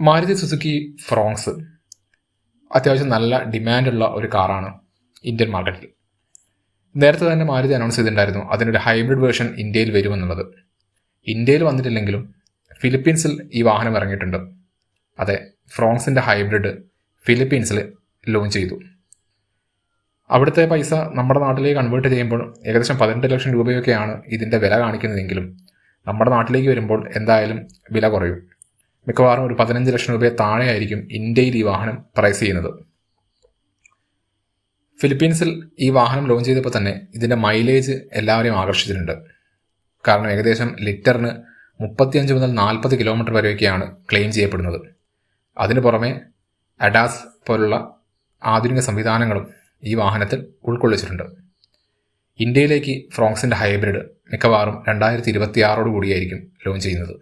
Maruti Suzuki Fronx അത്യാവശ്യം നല്ല ഡിമാൻഡുള്ള ഒരു കാറാണ് ഇന്ത്യൻ മാർക്കറ്റിൽ. നേരത്തെ തന്നെ മാരുതി അനൗൺസ് ചെയ്തിട്ടുണ്ടായിരുന്നു അതിനൊരു ഹൈബ്രിഡ് വേർഷൻ ഇന്ത്യയിൽ വരുമെന്നുള്ളത്. ഇന്ത്യയിൽ വന്നിട്ടില്ലെങ്കിലും ഫിലിപ്പീൻസിൽ ഈ വാഹനം ഇറങ്ങിയിട്ടുണ്ട്. അതെ, ഫ്രോങ്സിൻ്റെ ഹൈബ്രിഡ് ഫിലിപ്പീൻസിൽ ലോഞ്ച് ചെയ്തു. അവിടുത്തെ പൈസ നമ്മുടെ നാട്ടിലേക്ക് കൺവേർട്ട് ചെയ്യുമ്പോൾ ഏകദേശം 18 ലക്ഷം രൂപയൊക്കെയാണ് ഇതിൻ്റെ വില കാണിക്കുന്നതെങ്കിലും നമ്മുടെ നാട്ടിലേക്ക് വരുമ്പോൾ എന്തായാലും വില കുറയും. മിക്കവാറും ഒരു 15 ലക്ഷം രൂപയെ താഴെയായിരിക്കും ഇന്ത്യയിൽ ഈ വാഹനം പ്രൈസ് ചെയ്യുന്നത്. ഫിലിപ്പീൻസിൽ ഈ വാഹനം ലോഞ്ച് ചെയ്തപ്പോൾ തന്നെ ഇതിൻ്റെ മൈലേജ് എല്ലാവരെയും ആകർഷിച്ചിട്ടുണ്ട്. കാരണം ഏകദേശം ലിറ്ററിന് 35 മുതൽ 40 കിലോമീറ്റർ വരെയൊക്കെയാണ് ക്ലെയിം ചെയ്യപ്പെടുന്നത്. അതിനു പുറമെ അഡാസ് പോലുള്ള ആധുനിക സംവിധാനങ്ങളും ഈ വാഹനത്തിൽ ഉൾക്കൊള്ളിച്ചിട്ടുണ്ട്. ഇന്ത്യയിലേക്ക് ഫ്രോങ്സിൻ്റെ ഹൈബ്രിഡ് മിക്കവാറും 2026 കൂടിയായിരിക്കും ലോഞ്ച് ചെയ്യുന്നത്.